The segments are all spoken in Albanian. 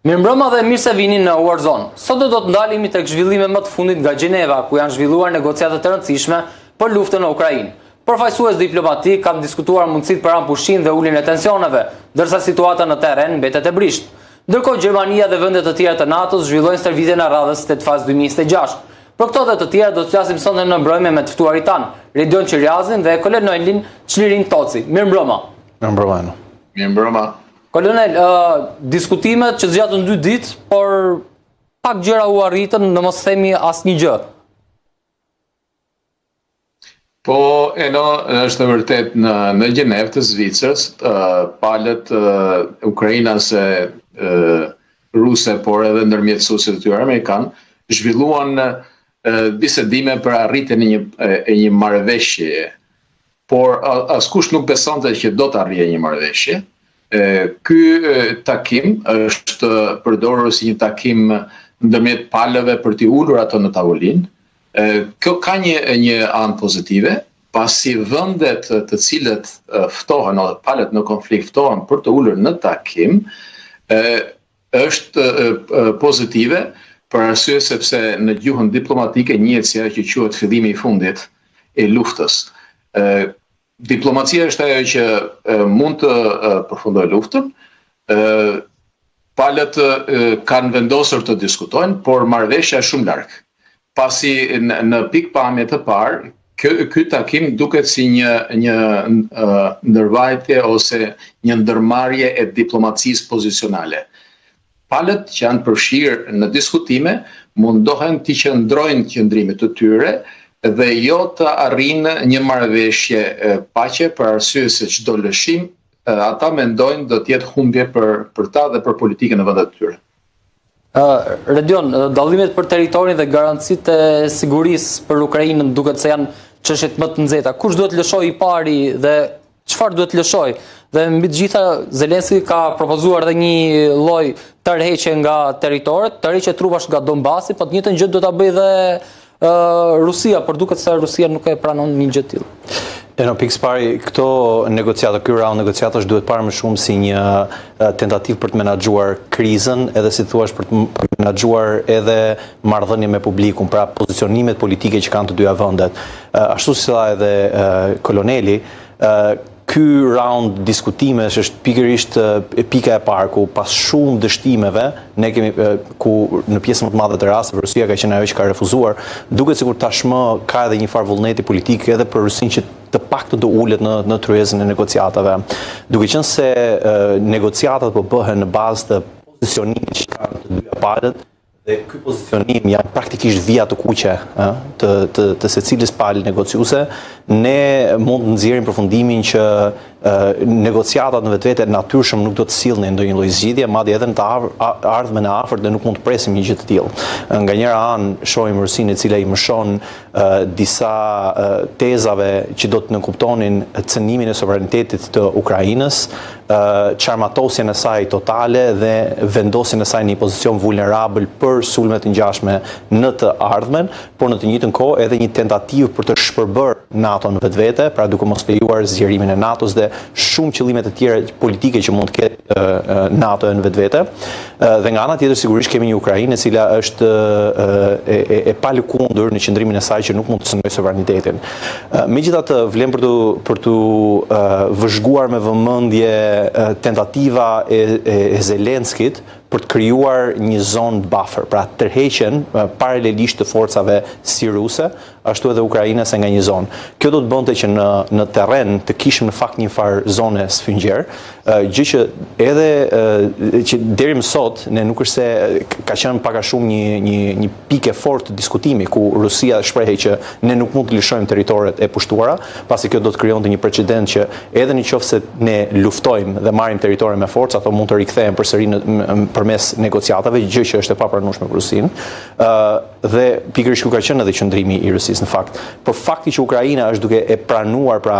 Mirëmbrëma dhe mirë se vini në Warzone. Sot do të ndalemi tek zhvillimet më të fundit nga Gjeneva, ku janë zhvilluar negociata të rëndësishme për luftën në Ukrainë. Përfaqësues diplomatik kanë diskutuar mundësitë për ampushim dhe uljen e tensioneve, ndërsa situata në terren mbetet e brisht. Ndërkohë Gjermania dhe vendet të tjera të NATO-s zhvillojnë stërvitjen e radhës Steadfast 2026. Për këto dhe të tjera do të flasim sonte në mbrëmje me të ftuarit tanë, Redion Qiriazin dhe kolonelin Çlirin Toci. Mirëmbrëma. Mirëmbrëma. Mirëmbrëma. Kolonel, diskutimet që zgjatën 2 ditë, por pak gjëra u arritën, në mos themi asnjë gjë. Po, është vërtet në Gjenevë të Zvicrës, palët ukrainase, ruse, por edhe ndërmjetësuesit e tyre amerikan, zhvilluan bisedime për arritjen e një marrëveshje, por askush nuk besonte që do të arrijë një marrëveshje. Ky takim është përdorur si një takim ndërmjet palëve për t'i ulur ato në tavolinë. Kjo ka një anë pozitive, pasi vendet të cilët ftohen, ose palët në konflikt ftohen për të ulur në takim, është pozitive për arsye sepse në gjuhën diplomatike njihet si ajo që quhet fillimi i fundit i luftës. Diplomacia është ajo që mund të përfundojë luftën. Palët kanë vendosur të diskutojnë, por marrëveshja është shumë larg. Pasi në pikpamje të parë, ky takim duket si një ndërvajtje ose një ndërmarrje e diplomacisë pozicionale. Palët që janë përfshirë në diskutime mundohen të qëndrojnë qëndrimit të tyre dhe jo të arrinë një marrëveshje paqe për arsye se çdo lëshim ata mendojnë do të jetë humbje për ta dhe për politikën e vendet të tyre. Redion, dallimet për territorin dhe garancitë e sigurisë për Ukrainën duket se janë çështjet më të nxehta. Kush duhet lëshojë i pari dhe çfarë duhet lëshojë? Dhe mbi të gjitha, Zelenski ka propozuar edhe një lloj tërheqje nga territoret, tërheqje trupash nga Donbasi, po të njëjtën gjë do ta bëjë dhe Rusia, por duket se Rusia nuk e pranon një gjë të tillë. Në pikë së pari, këto negociata, ky raund negociatash duhet parë më shumë si një tentativë për të menaxhuar krizën, edhe si thua për të menaxhuar edhe marrëdhënie me publikun, pra pozicionimet politike që kanë të dyja vendet. Ashtu si tha edhe koloneli, ky raund diskutimesh është pikërisht pika e parë ku pas shumë dështimeve ne kemi ku në pjesën më të madhe të rasteve Rusia ka qenë ajo që ka refuzuar, duket sikur tashmë ka edhe një farë vullneti politik edhe për Rusinë që të paktën të ulet në tryezën e negociatave. Duke qenë se negociatat po bëhen në bazë të pozicionimit që kanë të dyja palët, dhe ky pozicionim janë praktikisht vija të kuqe të secilës palë negociuese, ne mund të nxjerrim përfundimin që negociatat në vetvete natyrshëm nuk do të sillnin ndonjë lloj zgjidhje, madje edhe në të ardhmen e afërt ne nuk mund të presim një gjë të tillë. Nga njëra anë shohim Rusinë e cila i mëshon disa tezave që do të nënkuptonin cënimin e sovranitetit të Ukrainës, çarmatosjen e saj totale dhe vendosjen e saj në një pozicion vulnerabël për sulme të ngjashme në të ardhmen, por në të njëjtën kohë edhe një tentativë për të shpërbërë NATO në vetvete, pra duke mos lejuar zgjerimin e NATO-s dhe shumë qëllime të tjera politike që mund të ketë NATO në vetvete. Dhe nga ana tjetër sigurisht kemi një Ukrainë e cila është e palëkundur në qëndrimin e saj që nuk mund të synojë sovranitetin. Megjithatë, vlen për tu vëzhguar me vëmendje tentativa e Zelenskit për të krijuar një zonë buffer, pra tërheqjen paralelisht të forcave si ruse, ashtu edhe ukrainase nga një zonë. Kjo do të bënte që në terren të kishim në fakt një farë zone sfyngjer, gjë që edhe që deri më sot ne nuk është se ka qenë pak a shumë një pikë fort të diskutimi ku Rusia shprehej që ne nuk mund të lëshojmë territoret e pushtuara, pasi kjo do të krijonte një precedent që edhe nëse ne luftojmë dhe marrim territoret me forcë, ato mund të rikthehen përsëri përmes negociatave, gjë që është e papranueshme për Rusinë. Dhe pikërisht ku ka qenë edhe qëndrimi i Rusisë në fakt. Por fakti që Ukraina është duke e pranuar pra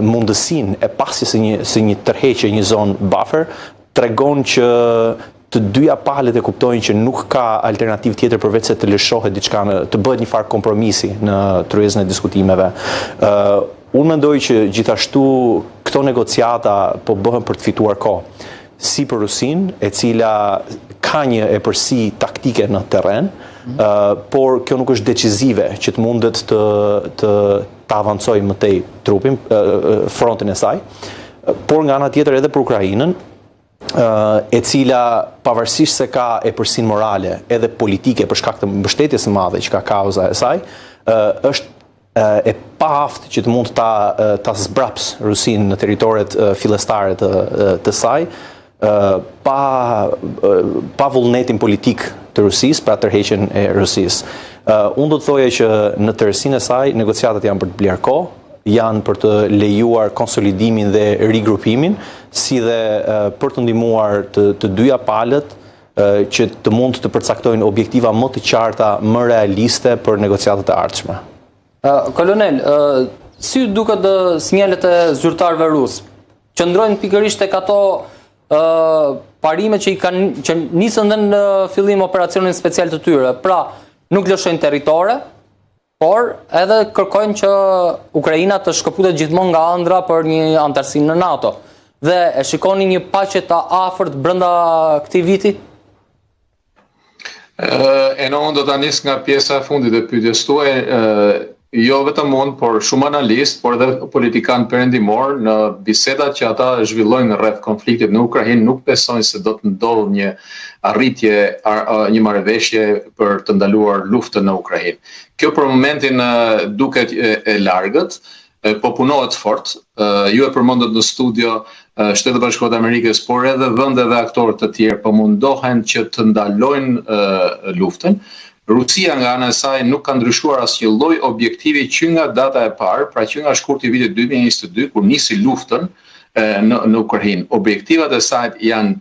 mundësinë e pasjes së një tërheqje, një zonë buffer, tregon që të dyja palët e kuptojnë që nuk ka alternativë tjetër përveç se të lëshohet diçka, të bëhet një farë kompromisi në tryezën e diskutimeve. Unë mendoj që gjithashtu këto negociata po bëhen për të fituar kohë. Si për Rusinë, e cila ka një epërsi taktike në terren, por kjo nuk është decizive që të mundet të avancojë më tej trupin, frontin e saj, por nga ana tjetër edhe për Ukrainën, e cila pavarësisht se ka epërsinë morale edhe politike për shkak të mbështetjes së madhe që ka kauza e saj, është e paaft që të mund ta zbraps Rusinë në territoret fillestare të saj, pa vullnetin politik të Rusisë, pra tërheqjen e Rusisë. Unë do të thoja që në tërësinë e saj negociatat janë për të bler kohë, janë për të lejuar konsolidimin dhe rigrupimin, si dhe për të ndihmuar të dyja palët që të mund të përcaktojnë objektiva më të qarta, më realiste për negociatat e ardhshme. Kolonel, si duket sinjalet e zyrtarëve rusë? Qëndrojnë pikërisht tek ato parime që nisën dhe në fillim operacionin special të tyre, pra nuk lëshojnë territore, por edhe kërkojnë që Ukraina të shkëputet gjithmonë nga ëndra për një antarësim në NATO. Dhe e shikoni një paqe të afërt brenda këtij viti? Unë do ta nis nga pjesa e fundit e pyetjes tuaj. Jo vetëm unë, por shumë analistë, por edhe politikanë perëndimor në bisedat që ata zhvillojnë rreth konfliktit në Ukrainë nuk besojnë se do të ndodhë një arritje, një marrëveshje për të ndaluar luftën në Ukrainë. Kjo për momentin duket e largët, po punohet fort. Ju e përmendët në studio Shtetet Bashkuara të Amerikës, por edhe vende dhe aktorë të tjerë po mundohen që të ndalojnë luftën. Rusia nga ana e saj nuk ka ndryshuar asnjë lloj objektivi që nga data e parë, pra që nga shkurti i vitit 2022 kur nisi luftën në Ukrainë. Objektivat e saj janë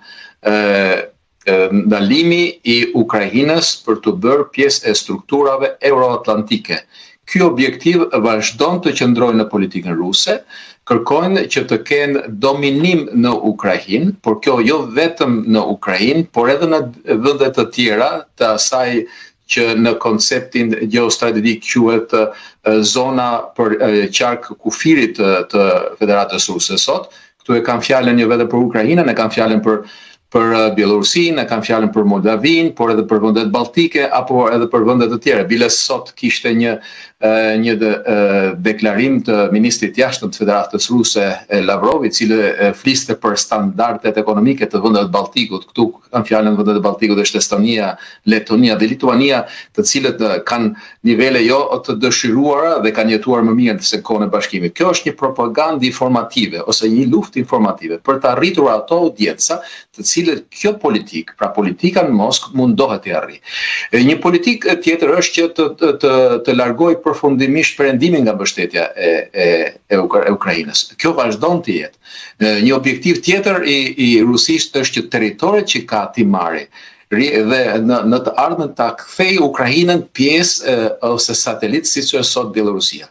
ndalimi i Ukrainës për të bërë pjesë e strukturave euroatlantike. Ky objektiv vazhdon të qëndrojë në politikën ruse, kërkojnë që të kenë dominim në Ukrainë, por kjo jo vetëm në Ukrainë, por edhe në vende të tjera të asaj që në konceptin geostrategjik quhet zona për qark kufirit të Federatës Ruse sot. Këtu e kam fjalën jo vetëm për Ukrainën, e kam fjalën për Bielorusinë, e kam fjalën për Moldavinë, por edhe për vendet balltike apo edhe për vende të tjera. Bile sot kishte një deklarim të ministrit jashtëm të Federatës Ruse Lavrov, i cili fliste për standardet ekonomike të vendeve të Balltikut. Këtu kanë fjalën vendet e Balltikut është Estonia, Letonia dhe Lituania, të cilët kanë nivele jo të dëshiruara dhe kanë jetuar më mirë se kohën e Bashkimit. Kjo është një propagandë informative ose një luftë informative për të arritur ato audienca të cilët kjo politik, pra politika në Moskë mundohet të arrijë. Një politikë tjetër është që të largojë përfundimisht perëndimin nga mbështetja e Ukrainës. Kjo vazhdon të jetë. Një objektiv tjetër i Rusisë është që territoret që ka ti marrë dhe në të ardhmen ta kthejë Ukrainën pjesë ose satelit siç është sot Bielorusia.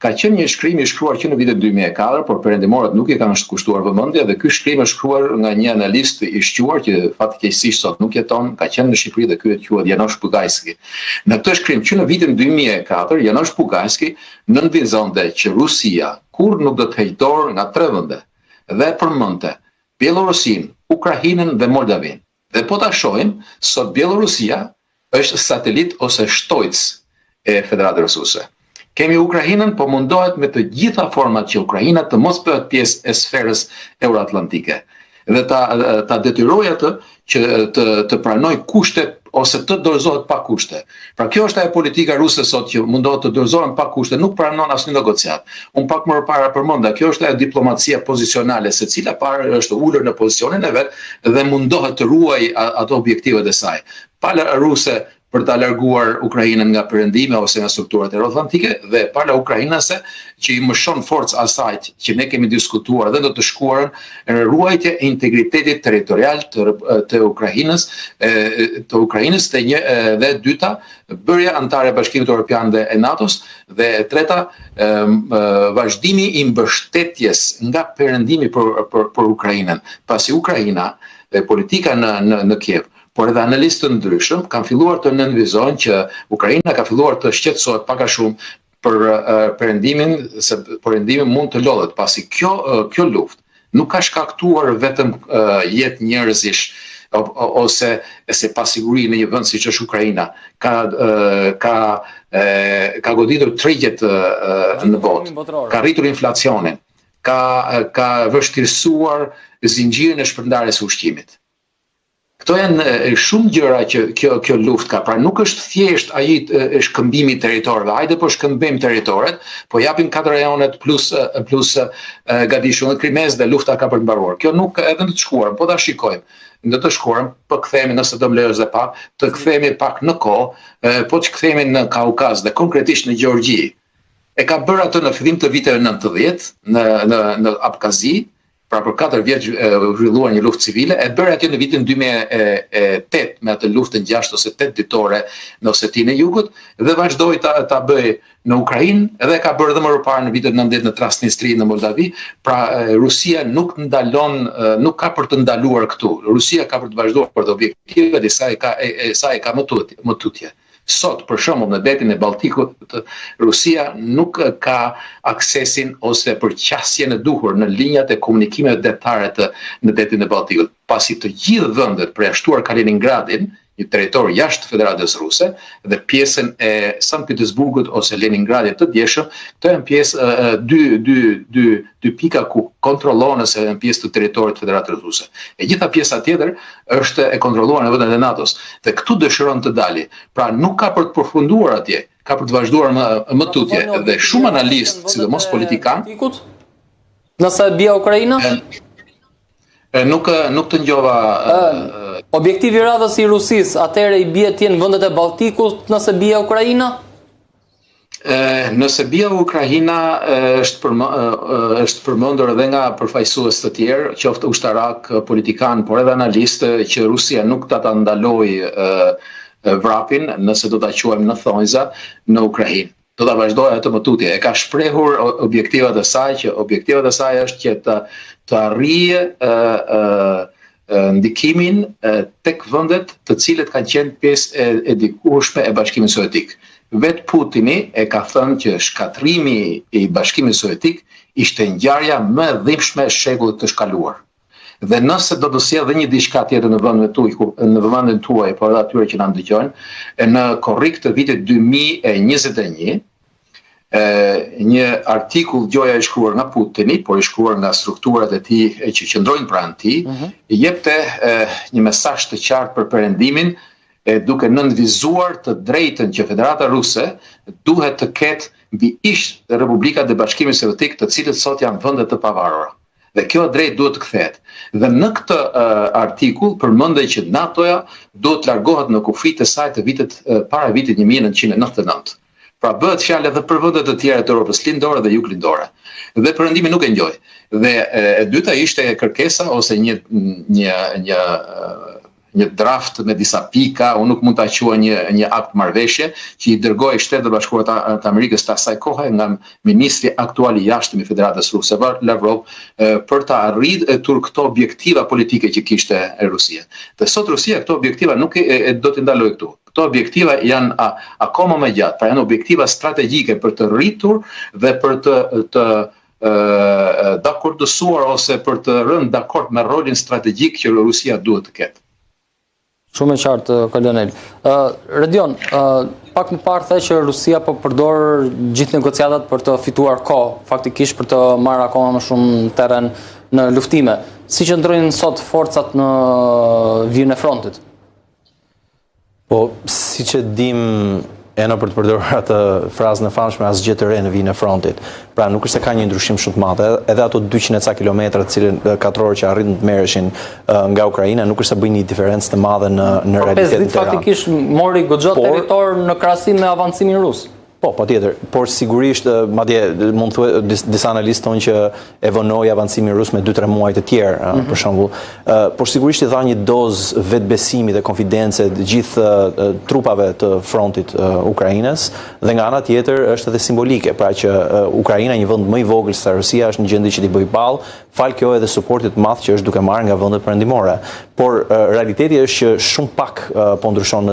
Ka qenë një shkrim i shkruar që në vitin 2004, por perëndimorët nuk i kanë kushtuar vëmendje dhe ky shkrim është shkruar nga një analist i shquar që fatkeqësisht sot nuk jeton, ka qenë në Shqipëri dhe ky quhet Janosh Pugajski. Në këtë shkrim që në vitin 2004 Janosh Pugajski nënvizonte që Rusia kur nuk do të heqë dorë nga 3 vende dhe përmendte Bielorusinë, Ukrainën dhe Moldavinë. Dhe po ta shohim, sot Bielorusia është satelit ose shtojc e Federatës Ruse. Kemi Ukrainën, po mundohet me të gjitha format që Ukraina të mos bëhet pjesë e sferës euroatlantike dhe ta detyrojë atë që të pranoj kushtet ose të dorëzohet pa kushte. Pra kjo është ajo politika ruse sot që mundohet të dorëzohen pa kushte, nuk pranon asnjë negociat. Unë pak më parë përmenda, kjo është ajo diplomacia pozicionale, secila parë është ulur në pozicionin e vet dhe mundohet të ruajë ato objektivet e saj. Pala ruse për ta larguar Ukrainën nga perëndimi ose nga strukturat euroatlantike dhe pala ukrainase që i mëshon forcë asaj që ne kemi diskutuar dhe do të shkuarën në ruajtje e integritetit territorial të Ukrainës, dhe dyta bërja antare e Bashkimit Evropian dhe e NATO-s dhe treta vazhdimi i mbështetjes nga perëndimi për Ukrainën, pasi Ukraina dhe politika në Kiev, por edhe analistë të ndryshëm kanë filluar të nënvizojnë që Ukraina ka filluar të shqetësohet pak a shumë për perëndimin, se perëndimi mund të lodhet, pasi kjo luftë nuk ka shkaktuar vetëm jetë njerëzish ose se pasiguri në një vend siç është Ukraina, ka goditur tregjet në botë, ka rritur inflacionin, ka vështirësuar zinxhirin e shpërndarjes së ushqimit. Këto janë shumë gjëra që kjo luftë ka. Pra nuk është thjesht ai shkëmbimi i territorëve. Hajde po shkëmbejmë territoret, po japim 4 rajonet plus Gadishun, Krimes dhe lufta ka për të mbaruar. Kjo nuk edhe në të shkuarën, po ta shikojmë. Në të shkuarën, po kthehemi nëse do mbledhësh dhe pak, të kthehemi pak në kohë, po të kthehemi në Kaukaz dhe konkretisht në Gjeorgji. E ka bërë atë në fillim të viteve 90 në Abkazi. Pra për 4 vjet zhvilluar një luftë civile, e bërë aty në vitin 2008 me atë luftën 6 ose 8 ditore në Osetinë e Jugut dhe vazhdoi ta bëj në Ukrainë dhe ka bërë edhe më parë në vitin 90 në Transnistri në Moldavi. Pra Rusia nuk ka për të ndaluar këtu. Rusia ka për të vazhduar për të objektivet e saj ka më tutje. Sot, për shembull, në detin e Balltikut, Rusia nuk ka aksesin ose përqasjen e duhur në linjat e komunikimeve detare në detin e Balltikut, pasi të gjithë vendet përjashtuar Kaliningradin, një territor jashtë Federatës Ruse, dhe pjesën e Sankt Petersburgut ose Leningradit të djeshëm, këto janë pjesë dy pika ku kontrollohen ose janë pjesë të territorit të Federatës Ruse. E gjitha pjesa tjetër është e kontrolluar në vendet e NATO-s. Dhe këtu dëshiron të dali. Pra nuk ka për të përfunduar atje, ka për të vazhduar më tutje. Dhe shumë analistë, sidomos politikanë, nëse bie Ukraina? Nuk të ngjova. Objektivi i radhës i Rusisë, atëherë i bie të jenë vendet e Balltikut nëse bie Ukraina? Nëse bie Ukraina është përmendur edhe nga përfaqësues të tjerë, qoftë ushtarak, politikan, por edhe analistë, që Rusia nuk ta ndalojë vrapin nëse do ta quajmë në thonjza në Ukrainë. Do ta vazhdojë atë më tutje. E ka shprehur objektivat e saj, që objektivat e saj është që të arrijë ndikimin tek vendet të cilët kanë qenë pjesë e dikurshme e Bashkimit Sovjetik. Vet Putini e ka thënë që shkatrimi i Bashkimit Sovjetik ishte ngjarja më e dhimbshme e shekullit të shkaluar. Dhe nëse do të sjellë një diçka tjetër në vendin tuaj, por edhe atyre që na ndëgjojnë, në korrik të vitit 2021, një artikull gjoja e shkruar nga Putini, por i shkruar nga strukturat e tij që qëndrojnë pranë tij, jepte një mesazh të qartë për perëndimin, duke nënvizuar të drejtën që Federata Ruse duhet të ketë mbi ish republikat e Bashkimit Sovjetik, të cilët sot janë vende të pavarura. Dhe kjo drejt duhet të kthehet. Dhe në këtë artikull përmendej që NATO-ja duhet të largohet në kufit e saj të vitet para vitit 1999. Pra bëhet fjalë edhe për vendet të tjera të Europës lindore dhe juglindore. Dhe perëndimi nuk e ngjoj. Dhe e dyta ishte kërkesa ose një draft me disa pika, unë nuk mund ta quaj një akt marrëveshje, që i dërgoi Shtetet e Bashkuara të Amerikës të asaj kohe nga ministri aktual i jashtëm i Federatës Ruse, Lavrov, për të arritur këto objektiva politike që kishte Rusia. Dhe sot Rusia këto objektiva nuk do t'i ndalojë këtu. Këto objektiva janë akoma më gjatë, pra janë objektiva strategjike për të rritur dhe për të dakordësuar ose për të rënë dakord me rolin strategjik që Rusia duhet të ketë. Shumë e qartë, kolonel. Redion, pak më parë the që Rusia po përdor gjithë negociatat për të fituar kohë, faktikisht për të marrë akoma më shumë terren në luftime. Si që ndrojnë sot forcat në vijën e frontit? Po, si që dim, për të përdorur atë frazën e famshme, asgjë të re në vijën e frontit. Pra nuk është se ka një ndryshim shumë të madh, edhe ato 200 ca kilometra të cilën katror që arritën të merreshin nga Ukraina, nuk është se bëjnë një diferencë të madhe në realitetin e Tiranës. Faktikisht mori goxha territor në krahasim me avancimin rus. Po, patjetër, por sigurisht, madje mund të thuaj disa analistë thonë që e vonoi avancimin rus me 2-3 muaj të tjerë, për shembull. Por sigurisht i dha një dozë vetbesimi dhe konfidence të gjithë trupave të frontit Ukrainës, dhe nga ana tjetër është edhe simbolike, pra që Ukraina, një vend më i vogël se Rusia, është në gjendje që t'i bëjë ballë, fal kjo edhe suportit të madh që është duke marrë nga vendet perëndimore. Por realiteti është që shumë pak po ndryshon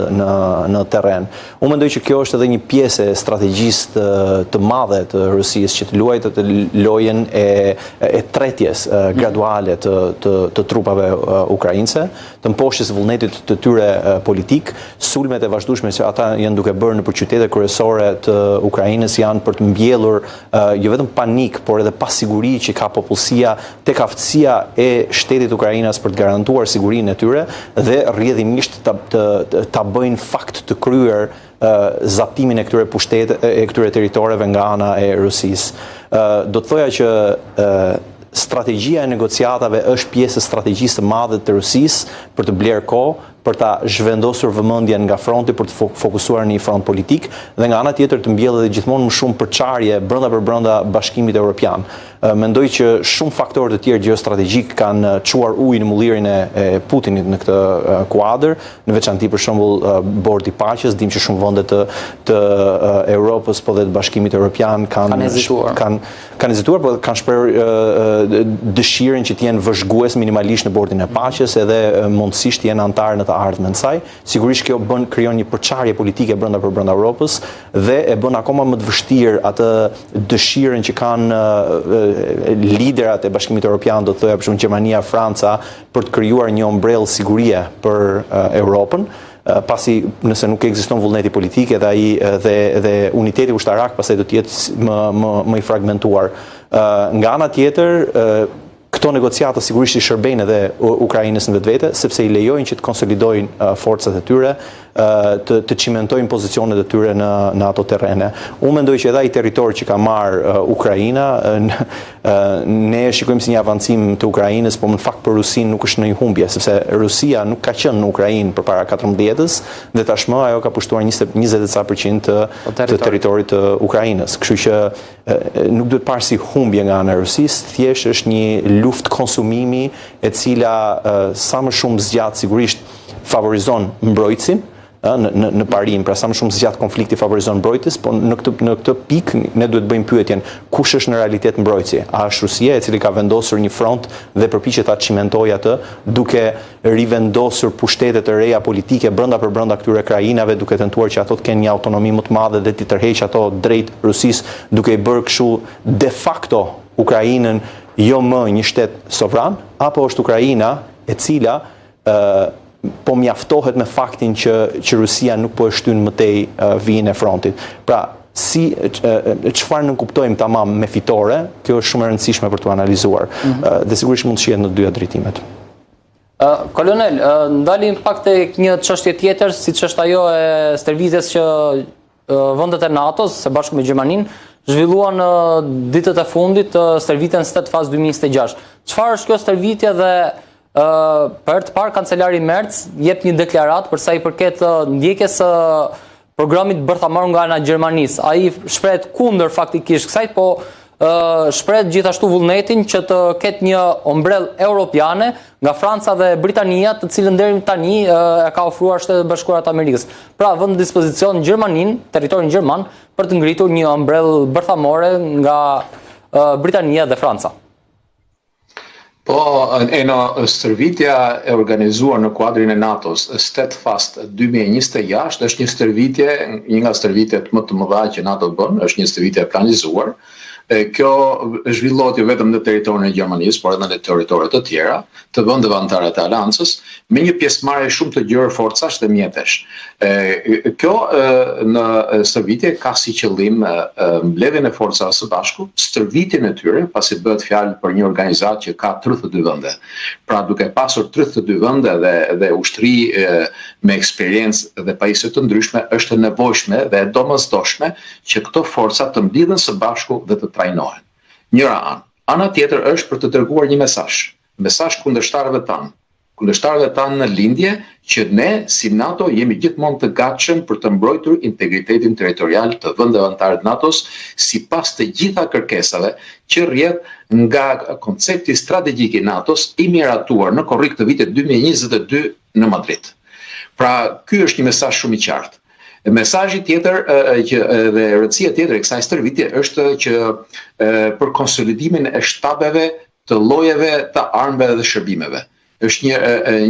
në terren. Unë mendoj që kjo është edhe një pjesë e strategjisë të madhe të Rusisë që të luajë të lojën e tretjes graduale të trupave ukraince, të mposhtjes vullnetit të tyre politik, sulmet e vazhdueshme që ata janë duke bërë nëpër qytete kryesore të Ukrainës janë për të mbjellur jo vetëm panik, por edhe pasiguri që ka popullsia tek aftësia e shtetit ukrainas për të garantuar sigurinë e tyre dhe rrjedhimisht ta bëjnë fakt të kryer zaptimin e këtyre këtyre territoreve nga ana e Rusisë. Do të thoja që strategjia e negociatave është pjesë e strategjisë së madhe të Rusisë për të blerë kohë, për ta zhvendosur vëmendjen nga fronti për të fokusuar në një front politik dhe nga ana tjetër të mbjellë edhe gjithmonë më shumë përçarje brenda Bashkimit Evropian. Mendoj që shumë faktorë të tjerë gjeostrategjik kanë çuar ujë në mullirin e Putinit në këtë kuadër, në veçanti për shembull bordi i paqes, dim që shumë vende të Europës po dhe të Bashkimit Evropian kanë hezituar, por kanë shprehur dëshirën që të jenë vëzhgues minimalisht në bordin e paqes edhe mundësisht të jenë antarë në të ardhmen e saj. Sigurisht kjo krijon një përçarje politike brenda Europës dhe e bën akoma më të vështirë atë dëshirën që kanë liderat e Bashkimit Evropian, do të thoya për shembull Gjermania, Franca, për të krijuar një ombrell sigurie për Europën, pasi nëse nuk ekziston vullneti politik dhe uniteti ushtarak pastaj do të jetë më i fragmentuar. Nga ana tjetër, këto negociata sigurisht i shërbejnë edhe Ukrainës në vetvete, sepse i lejojnë që të konsolidojnë forcat e tyre, të cimentojnë pozicionet e tyre në ato terrene. Unë mendoj që edhe ai territor që ka marrë Ukraina, ne shikojmë si një avancim të Ukrainës, por në fakt për Rusinë nuk është në një humbje, sepse Rusia nuk ka qenë në Ukrainë përpara 14-s dhe tashmë ajo ka pushtuar 20% të territorit të Ukrainës. Kështu që nuk duhet parë si humbje nga ana e Rusisë, thjesht është një luftë konsumimi e cila sa më shumë zgjat sigurisht favorizon mbrojtësin në parim, pra sa më shumë zgjat konflikti favorizon mbrojtës, por në këtë pikë ne duhet bëjmë pyetjen, kush është në realitet mbrojtësi? A është Rusia e cili ka vendosur një front dhe përpiqet ta cimentojë atë, duke rivendosur pushtete të reja politike brenda këtyre krajinave, duke tentuar që ato të kenë një autonomi më të madhe dhe të tërheqë ato drejt Rusisë, duke i bërë kështu de facto Ukrainën jo më një shtet sovran, apo është Ukraina e cila po mjaftohet me faktin që Rusia nuk po e shtyn më tej vijin e frontit. Pra, çfarë nënkuptojmë tamam me fitore, kjo është shumë e rëndësishme për të analizuar. Dhe sigurisht mund të shihet në dyja drejtimet. Kolonel, ndalim pak tek një çështje tjetër, siç është ajo e stërvitjes që vendet e NATO-s së bashku me Gjermaninë zhvilluan ditët e fundit stërvitjen Steadfast 2026. Çfarë është kjo stërvitje dhe për të parë kancelari Merz jep një deklaratë për sa i përket ndjekjes së programit bërthamor nga ana e Gjermanisë. Ai shprehet kundër faktikisht kësaj, po shprehet gjithashtu vullnetin që të ketë një ombrell europiane nga Franca dhe Britania, të cilën deri tani e ka ofruar Shtetet e Bashkuara të Amerikës. Pra vënë në dispozicion Gjermaninë, territorin gjerman, për të ngritur një ombrell bërthamore nga Britania dhe Franca. Po, stërvitja e organizuar në kuadrin e NATO-s, Steadfast 2026, është një stërvitje, një nga stërvitjet më të mëdha që NATO bën, është një stërvitje e planizuar. Kjo zhvillohet jo vetëm në territorin e Gjermanisë, por edhe në territoret të tjera, të vendeve anëtare të aleancës, me një pjesëmarrje shumë të gjerë forcash dhe mjetesh. Kjo në stërvitje ka si qëllim mbledhjen e forcave së bashku, stërvitjen e tyre, pasi bëhet fjalë për një organizatë që ka 32 vende. Pra duke pasur 32 vende dhe ushtri me eksperiencë dhe pajisje të ndryshme, është nevojshme dhe e domosdoshme që këto forca të mbledhen së bashku dhe të trajnohen. Njëra anë. Ana tjetër është për të dërguar një mesazh kundërshtarëve tanë në lindje që ne si NATO jemi gjithmonë të gatshëm për të mbrojtur integritetin territorial të vendeve anëtare të NATO-s sipas të gjitha kërkesave që rrjedh nga koncepti strategjik i NATO-s i miratuar në korrik të vitit 2022 në Madrid. Pra, ky është një mesazh shumë i qartë. Mesazhi tjetër dhe rëndësia tjetër e kësaj stërvitje është që për konsolidimin e shtabeve të llojeve të armëve dhe shërbimeve. Është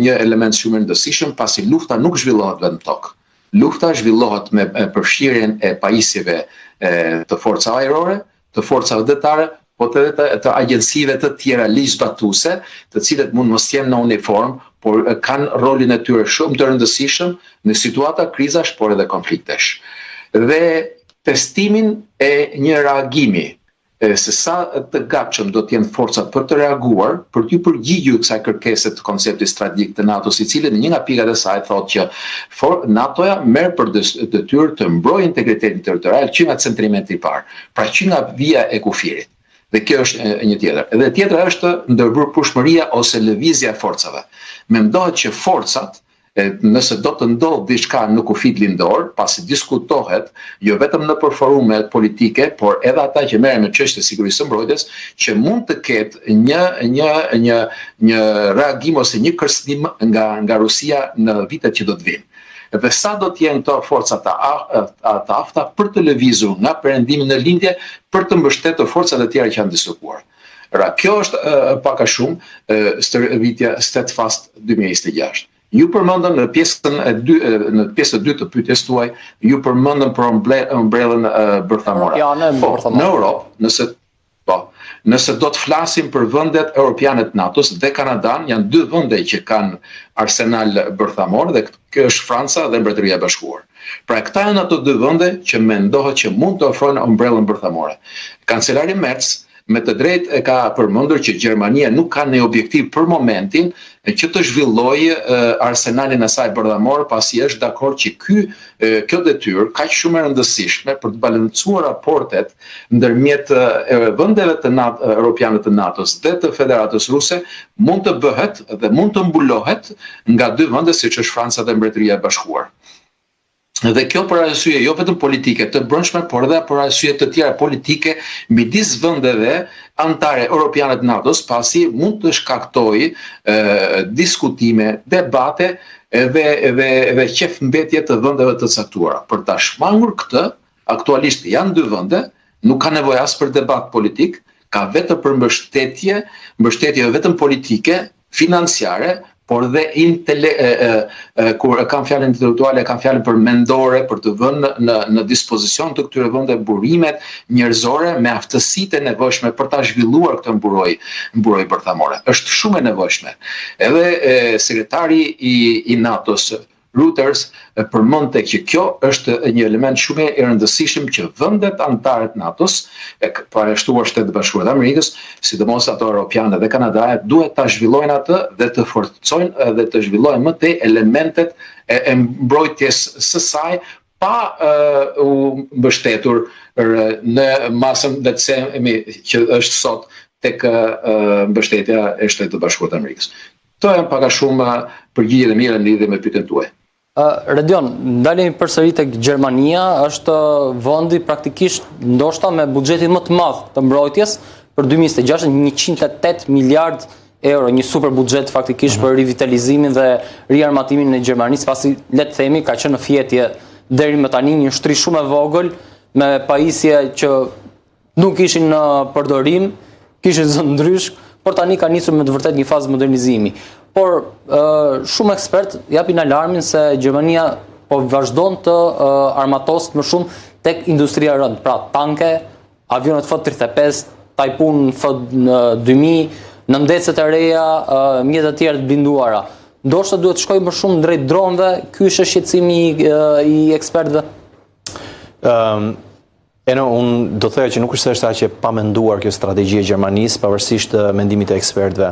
një element shumë i rëndësishëm pasi lufta nuk zhvillohet vetëm tokë. Lufta zhvillohet me përfshirjen e pajisjeve të forcave ajrore, të forcave detare, po të agjensive të tjera ligjzbatuese, të cilët mund mos jenë në uniform, por kanë rolin e tyre shumë të rëndësishëm në situata krizash, por edhe konfliktesh. Dhe testimin e një reagimi se sa të gatshëm do të jenë forcat për të reaguar, për t'ju përgjigjur kësaj kërkese të konceptit strategjik të NATO-s, i cili në një nga pikat e saj thotë që NATO-ja merr për detyrë të mbrojë integritetin territorial që nga centrimenti i parë, pra që nga vija e kufirit. Dhe kjo është një tjetër. Dhe tjetra është ndërveprueshmëria ose lëvizja e forcave. Mendohet që forcat, nëse do të ndodhë diçka në kufit lindor, pasi diskutohet, jo vetëm në forume politike, por edhe ata që merren me çështje sigurisë së mbrojtjes, që mund të ketë një reagim ose një kërcënim nga Rusia në vitet që do të vinë. Dhe sa do të jenë këto forca të afta për të lëvizur nga perëndimi në lindje për të mbështetur forcat e tjera që janë dislokuar. Kjo është pak a shumë stërvitja Steadfast 2026. Ju përmendëm në pjesën e dytë të pyetjes tuaj, ju përmendëm për umbrellën bërthamore. Në Europë, nëse do të flasim për vendet europiane të NATO-s dhe Kanadan, janë dy vende që kanë arsenal bërthamor dhe kjo është Franca dhe Mbretëria e Bashkuar. Pra këta janë ato dy vende që mendohet që mund të ofrojnë umbrellën bërthamore. Kancelari Merz me të drejtë e ka përmendur që Gjermania nuk ka një objektiv për momentin që të zhvillojë arsenalin e saj bërthamor, pasi është dakord që kjo detyrë kaq shumë e rëndësishme për të balancuar raportet ndërmjet vendeve të europiane të NATO-s dhe të Federatës Ruse mund të bëhet dhe mund të mbulohet nga dy vende siç është Franca dhe Mbretëria e Bashkuar. Dhe kjo për arsye jo vetëm politike të brendshme, por edhe për arsye të tjera politike midis vendeve anëtare europiane të NATO-s, pasi mund të shkaktojë diskutime, debate dhe qefmbetje të vendeve të caktuara. Për ta shmangur këtë, aktualisht janë dy vende, nuk ka nevojë as për debat politik, ka vetëm për mbështetje vetëm politike, financiare, por dhe kur kam fjalën intelektuale, kam fjalën për mendore, për të vënë në dispozicion të këtyre vendeve burimet njerëzore me aftësitë e nevojshme për ta zhvilluar këtë mburoj bërthamore. Është shumë e nevojshme. Edhe sekretari i NATO-s Reuters përmendte që kjo është një element shumë i rëndësishëm që vendet anëtare të NATO-s, parashtuar Shtetet Bashkuara të Amerikës, sidomos ato europiane dhe kanadare, duhet ta zhvillojnë atë dhe të forcojnë dhe të zhvillojnë më tej elementet e mbrojtjes së saj pa u mbështetur në masën le të themi që është sot tek mbështetja e Shtetit Bashkuar të Amerikës. Këto janë pak a shumë përgjigjet e mira në lidhje me pyetjen tuaj. Redion, ndalemi përsëri tek Gjermania, është vendi praktikisht ndoshta me buxhetin më të madh të mbrojtjes për 2026, 108 miliard euro, një super buxhet faktikisht për rivitalizimin dhe riarmatimin e Gjermanisë, pasi le të themi ka qenë në fjetje deri më tani një shtri shumë e vogël me pajisje që nuk ishin në përdorim, kishin zënë ndrysh, por tani ka nisur me të vërtet një fazë modernizimi. Por shumë ekspert japin alarmin se Gjermania po vazhdon të armatosë më shumë tek industria e rëndë, pra tanke, avionet F-35, Typhoon F-2000, nëndecet e reja, mjetet e tjera të blinduara. Ndoshta duhet të shkojë më shumë drejt dronëve, ky është shqetësimi i ekspertëve. Unë do të thoya që nuk është aq e pamenduar kjo strategji e Gjermanisë, pavarësisht mendimit të ekspertëve.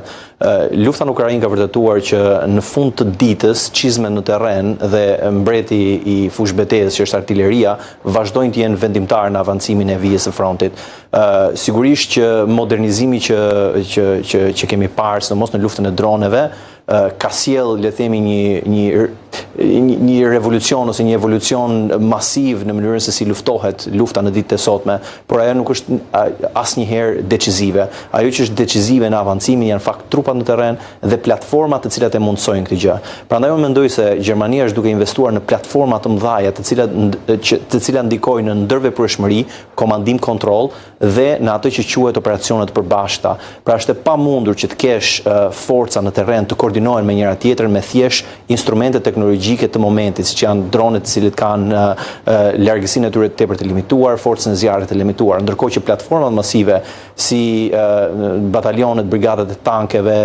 Lufta në Ukrainë ka vërtetuar që në fund të ditës çizmet në terren dhe mbreti i fushbetejës që është artilleria vazhdojnë të jenë vendimtar në avancimin e vijës së frontit. Sigurisht që modernizimi që kemi parë, sidomos në luftën e droneve, ka sjell, le të themi, një revolucion ose një evolucion masiv në mënyrën se si luftohet lufta në ditët e sotme, por ajo nuk është asnjëherë decizive. Ajo që është decizive në avancimin janë fakt trupat në terren dhe platformat të cilat e mundsojnë këtë gjë. Prandaj unë mendoj se Gjermania është duke investuar në platforma të mëdha të cilat ndikojnë në ndërveprueshmëri, komandim, kontroll dhe në ato që quhet operacione të përbashkëta. Pra është e pamundur që të kesh forca në terren të koordinohen me njëra tjetrën me thjesht instrumente teknologjike teknologjike të momentit, siç janë dronet të cilët kanë largësinë e tyre tepër të limituar, forcën e zjarrit të limituar, ndërkohë që platformat masive si batalionet, brigadat e tankeve,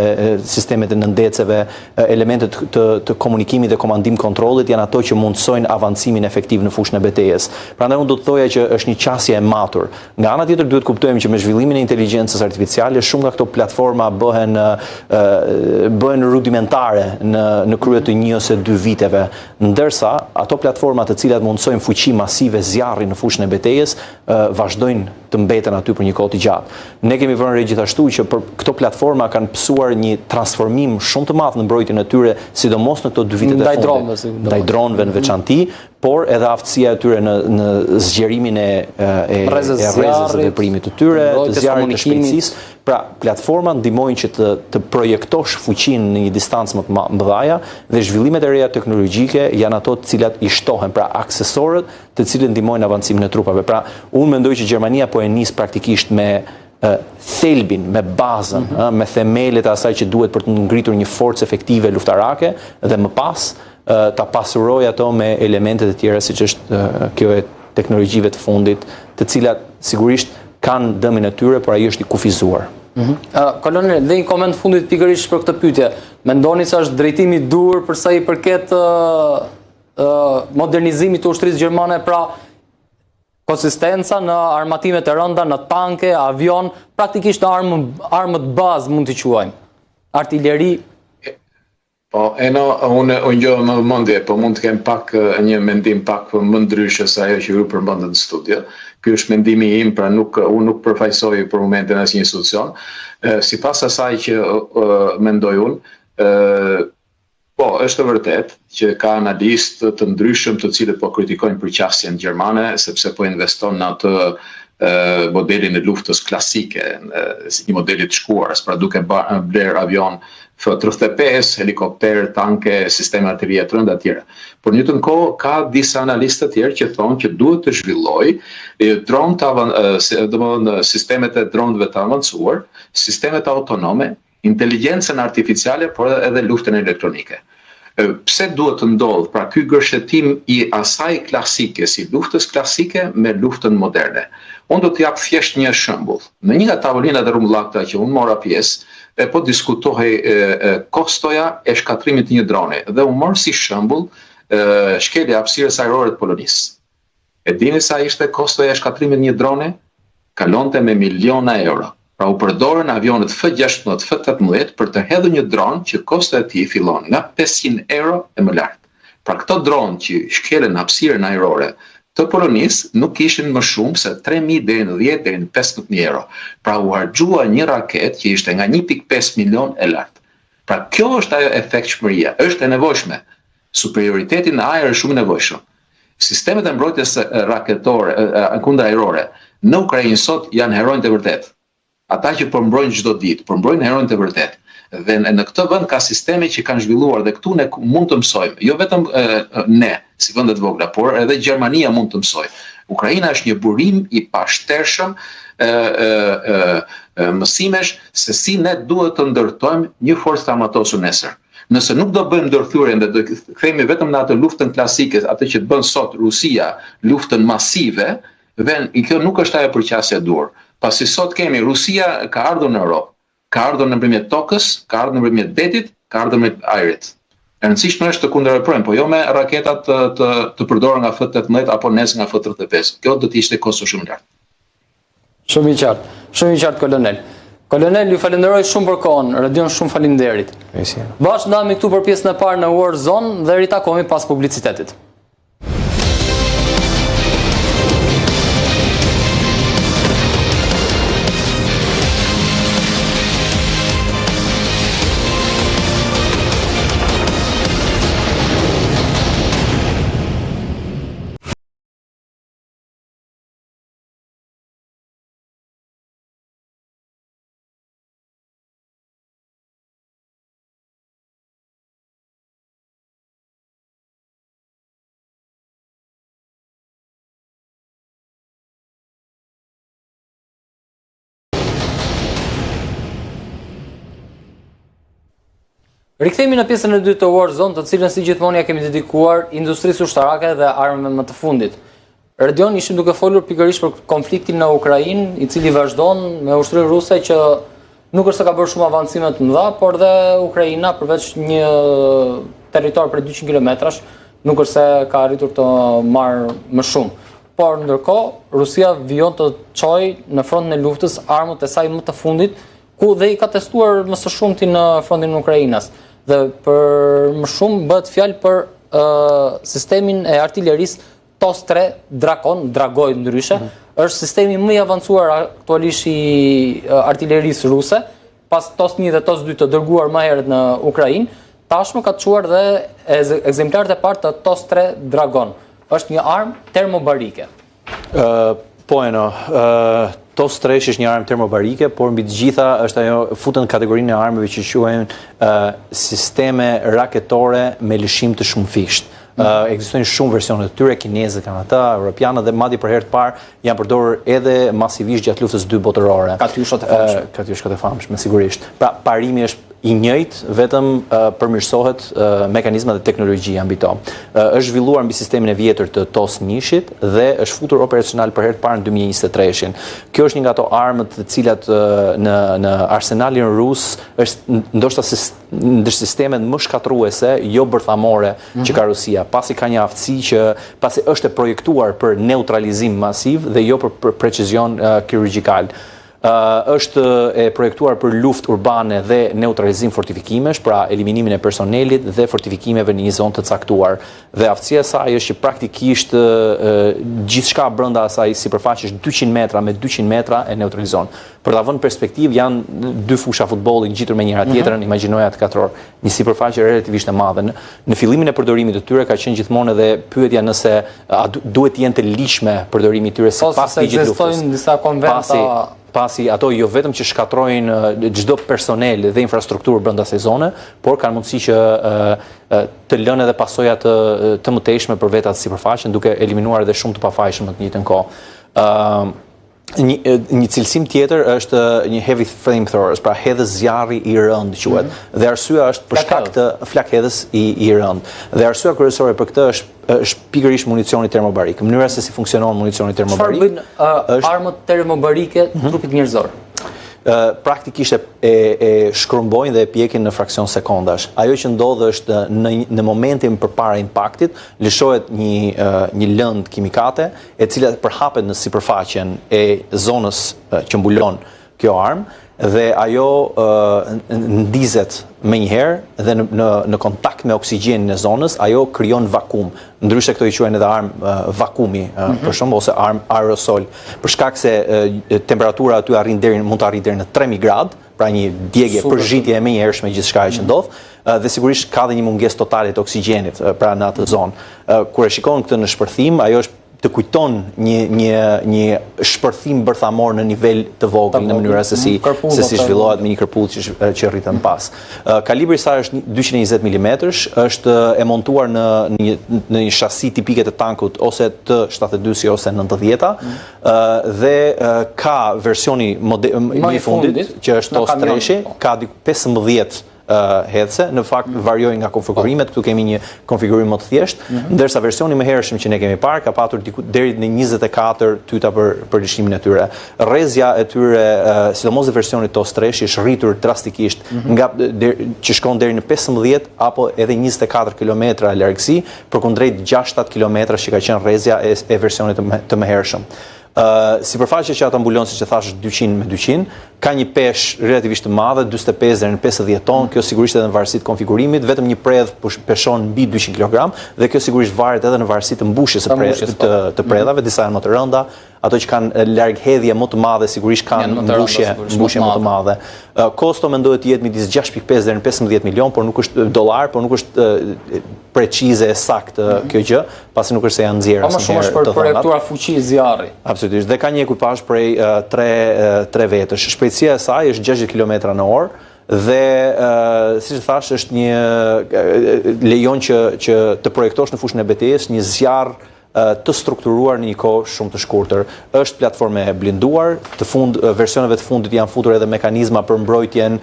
sistemet e nëndeceve, elementet të komunikimit dhe komandim kontrollit janë ato që mundësojnë avancimin efektiv në fushën e betejës. Prandaj unë do të thoja që është një qasje e matur. Nga ana tjetër duhet kuptojmë që me zhvillimin e inteligjencës artificiale shumë nga këto platforma bëhen rudimentare në krye të 1 ose 2 viteve, ndërsa ato platforma të cilat mundësojnë fuqi masive zjarri në fushën e betejës vazhdojnë të mbeten aty për një kohë të gjatë. Ne kemi vënë re gjithashtu që për këto platforma kanë pësuar një transformim shumë të madh në mbrojtjen e tyre, sidomos në këto 2 vitet e fundit. Ndaj dronëve në veçanti, por edhe aftësia e tyre në zgjerimin e rrezës së veprimit të tyre, të zjarrit, të shpejtësisë. Pra, platformat ndihmojnë që të projektosh fuqinë në një distancë më të mëdha dhe zhvillimet e reja teknologjike janë ato të cilat i shtohen, pra aksesorët të cilët ndihmojnë avancimin e trupave. Pra, unë mendoj që Gjermania po e nis praktikisht me thelbin, me bazën, me themelet e asaj që duhet për të ngritur një forcë efektive luftarake dhe më pas ta pasuroj ato me elementet e tjera siç është kjo e teknologjive të fundit, të cilat sigurisht kanë dëmin e tyre, por ai është i kufizuar. Kolonel, dhe një koment fundit pikërisht për këtë pyetje. Mendoni se është drejtimi i dur për sa i përket modernizimit të ushtrisë gjermane, pra konsistenca në armatimet e rënda, në tanke, avion, praktikisht armët bazë mund t'i quajmë. Artilleri. Po, unë gjova më vëmendje, po mund të kem pak një mendim pak më ndryshe se ajo që ju përmendët në studio. Ky është mendimi im, pra unë nuk përfaqësoj për momentin asnjë institucion. Sipas asaj që mendoj unë, po, është vërtet që ka analistë të ndryshëm të cilët po kritikojnë përqasjen gjermane sepse po investon në atë modelin e luftës klasike, si një modeli të shkuar, pra duke bler avion F-35, helikopter, tanke, sisteme artillerie të rënda tjera. Por në të kohë ka disa analistë të tjerë që thonë që duhet të zhvilloj sistemet e dronëve të avancuar, sistemet autonome, inteligjencën artificiale, por edhe luftën elektronike. Pse duhet të ndodhë, pra ky gërshetim i asaj klasike, si luftës klasike me luftën moderne. Unë do të jap thjesht një shembull. Në një nga tavolinat e rrumbullakta që unë mora pjesë, po diskutohej kostoja e shkatrimit të një droni dhe u mor si shembull shkelja e hapësirës ajrore të Polonisë. E dini sa ishte kostoja e shkatrimit të një droni? Kalonte me miliona euro. Pra u përdorën avionet F-16, F-18 për të hedhur një dron që kostoja e tij fillon nga 500 euro e më lart. Pra këto dron që shkelen hapësirën ajrore të Polonisë nuk ishin më shumë se 3.000 deri në 10 deri në 15.000 euro. Pra u harxua një raket që ishte nga 1.5 milion e lartë. Pra kjo është ajo efektshmëria, është e nevojshme. Superioriteti në ajër është shumë i nevojshëm. Sistemet e mbrojtjes raketore, kundërajrore në Ukrainë sot janë heronjtë e vërtet. Ata që përmbrojnë çdo ditë, përmbrojnë heronjtë e vërtet. Dhe në këtë vend ka sisteme që kanë zhvilluar dhe këtu ne mund të mësojmë. Jo vetëm ne, si vendet vogla, por edhe Gjermania mund të mësojë. Ukraina është një burim i pashtershëm mësimesh se si ne duhet të ndërtojmë një forcë të armatosur nesër. Nëse nuk do bëjmë ndërthurjen dhe do kthehemi vetëm në atë luftën klasike, atë që bën sot Rusia, luftën masive, kjo nuk është ajo përqasja e dur. Pasi sot kemi Rusia ka ardhur në Europë, ka ardhur nëpërmjet tokës, ka ardhur nëpërmjet detit, ka ardhur nëpërmjet ajrit. E rëndësishme është të kundërveprojmë, po jo me raketat të përdorura nga F-18 apo nesër nga F-35. Kjo do të ishte kosto shumë lart. Shumë i qartë, kolonel. Kolonel, ju falenderoj shumë për kohën, Radion shumë faleminderit. Bashkë ndahemi këtu për pjesën e parë në War Zone dhe ritakohemi pas publicitetit. Rikthehemi në pjesën e dytë të Warzone, të cilën si gjithmonë ja kemi dedikuar industrisë ushtarake dhe armëve më të fundit. Redion, ishim duke folur pikërisht për konfliktin në Ukrainë, i cili vazhdon me ushtrinë ruse që nuk është se ka bërë shumë avancime të mëdha, por dhe Ukraina përveç një territor për 200 kilometrash, nuk është se ka arritur të marrë më shumë. Por ndërkohë, Rusia vijon të çojë në frontin e luftës armët e saj më të fundit, ku dhe i ka testuar më së shumti në frontin e Ukrainës. Dhe për më shumë bëhet fjalë për sistemin e artillerisë TOS-3 Dragoj ndryshe, është sistemi më i avancuar aktualisht i artillerisë ruse, pas TOS-1 dhe TOS-2 të dërguar më herët në Ukrainë, tashmë ka çuar dhe ekzemplarët e parë të TOS-3 Dragon. Është një armë termobarike. TOS-3 është një armë termobarike, por mbi të gjitha është ajo futen në kategorinë e armëve që quhen sisteme raketore me lëshim të shumëfisht. Ekzistojnë shumë versione të tyre, kinezë kanë ata, europianë dhe madje për herë të parë janë përdorur edhe masivisht gjatë luftës së dytë botërore. Katyushat e famshme. Katyushat e famshme, sigurisht. Pra parimi është i njëjtë, vetëm përmirësohet mekanizmat dhe teknologjia mbi to. Është zhvilluar mbi sistemin e vjetër të TOS-1-shit dhe është futur operacional për herë të parë në 2023-shin. Kjo është një nga ato armët të cilat në arsenalin rus është ndoshta ndër sistemet më shkatruese, jo bërthamore që ka Rusia, pasi ka një aftësi që pasi është e projektuar për neutralizim masiv dhe jo për precizion kirurgjikal. Është e projektuar për luftë urbane dhe neutralizim fortifikimesh, pra eliminimin e personelit dhe fortifikimeve në një zonë të caktuar. Dhe aftësia e saj është që praktikisht gjithçka brenda asaj sipërfaqesh 200 metra me 200 metra e neutralizon. Për ta vënë perspektivë, janë dy fusha futbolli ngjitur me njëra tjetrën, imagjinoja atë katror. Një sipërfaqe relativisht e madhe. Në fillimin e përdorimit të tyre ka qenë gjithmonë edhe pyetja nëse duhet të jenë të ligjshme përdorimi i tyre sipas ligjit luftës. Ekzistojnë disa konventa pasi ato jo vetëm që shkatrojnë çdo personel dhe infrastrukturë brenda asaj zone, por kanë mundësi që të lënë edhe pasoja të mëtejshme për vetat sipërfaqen, duke eliminuar edhe shumë të pafajshëm në të njëjtën kohë. Një cilësim tjetër është një heavy flamethrowers, pra hedhës zjarri i rënd quhet. Dhe arsyeja është për shkak të flak-hedhës i rënd. Dhe arsyeja kryesore për këtë është pikërisht municioni termobarik. Mënyra se si funksionon municioni termobarik. Çfarë bëjnë armët termobarike trupit njerëzor? Praktikisht e shkrumbojnë dhe e pjekin në fraksion sekondash. Ajo që ndodh është në momentin përpara impaktit lëshohet një lëndë kimikate e cila përhapet në sipërfaqen e zonës që mbulon kjo armë dhe ajo ndizet menjëherë dhe në kontakt me oksigjenin e zonës ajo krijon vakum. Ndryshe këto i quajnë edhe armë vakumi, për shembull, ose armë aerosol, për shkak se temperatura aty mund të arrijë deri në 3000 gradë, pra një djegje përzhitje e menjëhershme gjithçka që ndodh, dhe sigurisht ka dhe një mungesë totale të oksigjenit pra në atë zonë. Kur e shikon këtë në shpërthim, ajo është të kujton një shpërthim bërthamor në nivel të vogël në mënyrë se si zhvillohet me një kërpull që rritën pas. Kalibri i saj është 220 mm, është e montuar në një shasi tipike të tankut ose të 72 ose 90-a dhe ka versioni më i fundit që është TOS-3, ka 15 hedhse, në fakt variojnë nga konfigurimet, këtu kemi një konfigurim më të thjeshtë, ndërsa versioni më hershëm që ne kemi parë ka patur deri në 24 tyta për lëshimin e tyre. Rrezja e tyre, sidomos e versionit TOS-3, është rritur drastikisht që shkon deri në 15 apo edhe 24 km largësi, përkundrejt 6-7 km që ka qenë rrezja e versionit të mëhershëm. Sipërfaqja që ata mbulon, siç e thash, 200 me 200, ka një peshë relativisht të madhe, 45 deri në 50 ton, kjo sigurisht edhe në varësi të konfigurimit, vetëm një predh peshon mbi 200 kg dhe kjo sigurisht varet edhe në varësi të mbushjes të predhave, disa janë më të rënda, ato që kanë larghedhje më të madhe sigurisht kanë mbushje më të madhe. Kosto mendohet të jetë midis 6.5 deri në 15 milion, por nuk është dollar, por nuk është precize e saktë kjo gjë, pasi nuk është se janë nxjerrë asnjëherë. Më shumë është për projektura fuqi zjarri. Absolutisht. Dhe ka një ekipazh prej 3 vetësh. Shpejtësia e saj është 60 km/h dhe siç thash është lejon që të projektosh në fushën e betejës një zjarr të strukturuar në një kohë shumë të shkurtër. Është platforme e blinduar, versioneve të fundit janë futur edhe mekanizma për mbrojtjen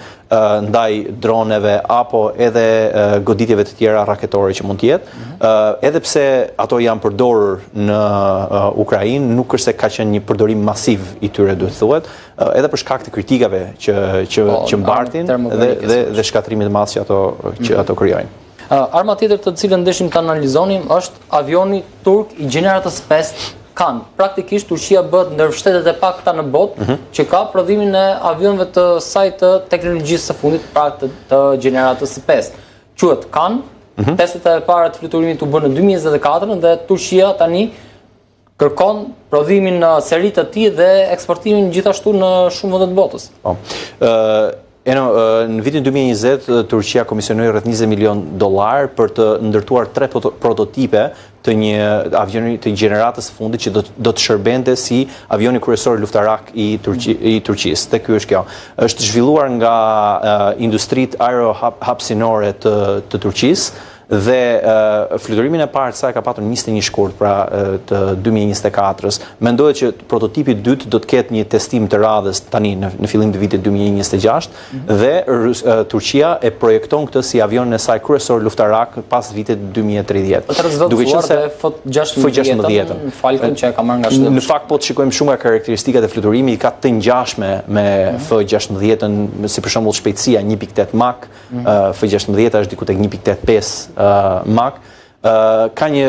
ndaj droneve apo edhe goditjeve të tjera raketore që mund të jetë. Edhe pse ato janë përdorur në Ukrainë, nuk është se ka qenë një përdorim masiv i tyre, duhet thuhet, edhe për shkak të kritikave që mbartin dhe shkatrimit të madh që ato krijojnë. Arma tjetër të cilën ndeshim të analizonim është avioni turk i gjeneratës 5 Kan. Praktikisht Turqia bëhet ndër shtetet e pakta në botë që ka prodhimin e avionëve të saj të teknologjisë së fundit, pra të gjeneratës së 5. Quhet Kan. Testet e para të fluturimit u bën në 2024 dhe Turqia tani kërkon prodhimin në seri të tij dhe eksportimin gjithashtu në shumë vende të botës. Në vitin 2020, Turqia komisionoi rreth $20 milion për të ndërtuar 3 prototipe të një avioni të gjeneratës së fundit që do të shërbente si avioni kryesor luftarak i Turqisë. Dhe ky është kjo. Është zhvilluar nga industritë aerohapësinore të Turqisë dhe fluturimi e parë saj ka patur 21 shkurt, pra të 2024-s. Mendohet që prototipi i dytë do të ketë një testim të radhës tani në fillim të vitit 2026 dhe Turqia e projekton këtë si avionin e saj kryesor luftarak pas vitit 2030. Duke qenë se F-16 Falcon që e ka marrë nga shteti. Në fakt po të shikojmë shumë nga karakteristikat e fluturimit, ka të ngjashme me F-16, si për shembull shpejtësia 1.8 Mach, F-16 është diku tek 1.85 Mach. Ka një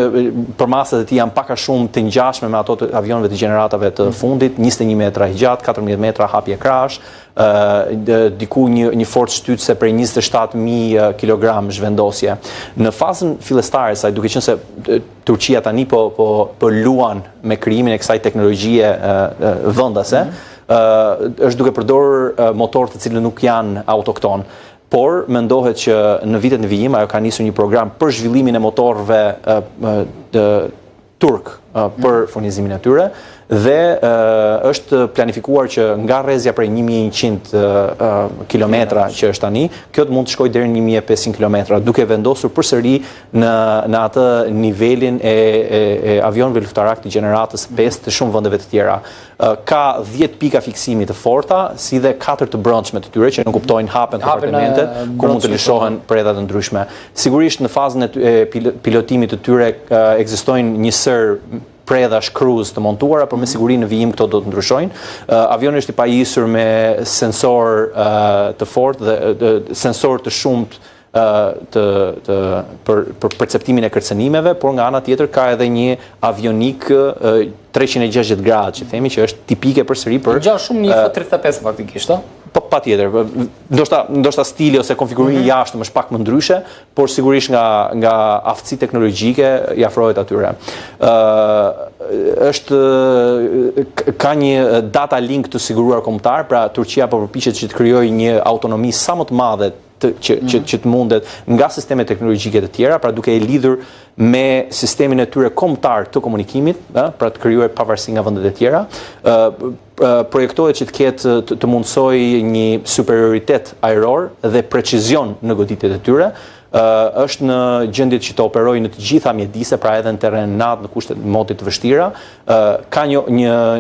përmasat e tij janë pak a shumë të ngjashme me ato të avionëve të gjeneratave të fundit, 21 metra i gjatë, 14 metra hapje krash, diku një forcë shtytëse prej 27.000 kg zhvendosje. Në fazën fillestare saj, duke qenë se Turqia tani po luan me krijimin e kësaj teknologjie vendase, është duke përdorur motorë të cilët nuk janë autokton. Por mendohet që në vitet në vijim ajo ka nisur një program për zhvillimin e motorëve turk për furnizimin e tyre dhe është planifikuar që nga rrezja prej 1100 kilometra që është tani, kjo të mund të shkojë deri në 1500 kilometra, duke vendosur përsëri në atë nivelin e avionëve luftarak të gjeneratës 5 të shumë vendeve të tjera. Ka 10 pika fiksimi të forta, si dhe 4 të brendshme të tyre që nuk kuptojnë hapen kompartimentet, ku mund të lëshohen preda të ndryshme. Sigurisht në fazën e pilotimit të tyre ekzistojnë një sër predash cruise të montuara, por me siguri në vijim këto do të ndryshojnë. Avioni është i pajisur me sensor të fortë dhe sensor të shumt për perceptimin e kërcënimeve, por nga ana tjetër ka edhe një avionik 360 gradë, që themi që është tipike përsëri për gjatë shumë një F-35 faktikisht, patjetër. Ndoshta stili ose konfigurimi i jashtëm është pak më ndryshe, por sigurisht nga aftësi teknologjike i afrohet atyre. Ka një data link të siguruar kombëtar, pra Turqia po përpiqet që të krijojë një autonomi sa më të madhe që të mundet nga sistemet teknologjike të tjera, pra duke e lidhur me sistemin e tyre kombëtar të komunikimit, pra të krijuar pavarësi nga vendet e tjera. Projektohet që të ketë të mundsojë një superioritet ajror dhe precizion në goditjet e tyre. Është në gjendje që të operojë në të gjitha mjedise, pra edhe në terren nat, në kushte modit të vështira. Ka një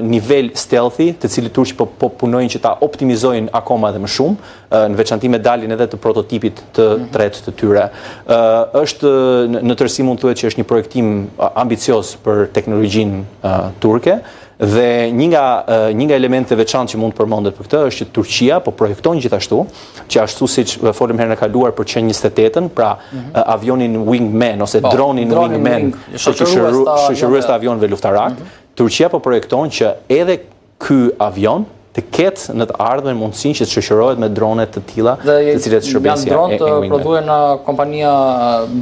nivel stealthy, të cilit turqit po punojnë që ta optimizojnë akoma edhe më shumë, në veçanti me daljen edhe të prototipit të tretë të tyre. Është në tërësi mund thuhet që është një projektim ambicioz për teknologjinë turke. Dhe një nga elementet veçantë që mund të përmendet për këtë është që Turqia po projekton gjithashtu, që ashtu siç folëm herën e kaluar për Q-28-ën, pra avionin Wingman ose dronin Wingman, shoqërues të avionëve luftarak, Turqia po projekton që edhe ky avion të ketë në të ardhmen mundësinë që të shoqërohet me drone të tilla, të cilët shërbesin janë dronë të prodhuar nga kompania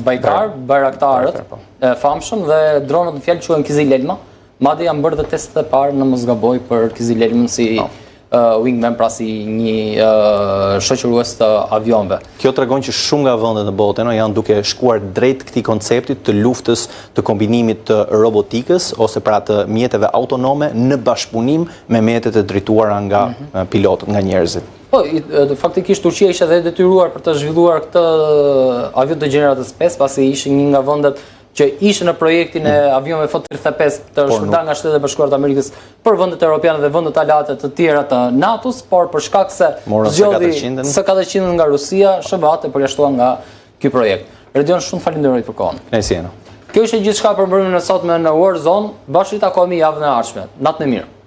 Baykar, Bayraktarët, e famshëm, dhe dronët në fjalë quhen Kizil Elma. Madje janë bërë dhe testet e parë në Mosgaboj për Kizil Elmën si Wingman, pra si një shoqërues të avionëve. Kjo tregon që shumë nga vendet në botë janë duke shkuar drejt këtij koncepti të luftës të kombinimit të robotikës ose pra të mjeteve autonome në bashkëpunim me mjetet e drejtuara nga pilotët, nga njerëzit. Po, faktikisht Turqia ishte edhe detyruar për të zhvilluar këtë avion të gjeneratës 5, pasi ishte një nga vendet që ishte në projektin e avionëve F-35 të shpërndar nga Shtetet e Bashkuara të Amerikës për vendet europiane dhe vendet aleate të tjera të NATO-s, por për shkak se zgjodhi S-400 nga Rusia, SBA-t e përjashtua nga ky projekt. Redion, shumë falenderoj për kohën. Nëjësieno. Kjo ishte gjithçka për mbrëmjen e sotme në Warzone. Bashkë takohemi javën e ardhshme. Natën e mirë.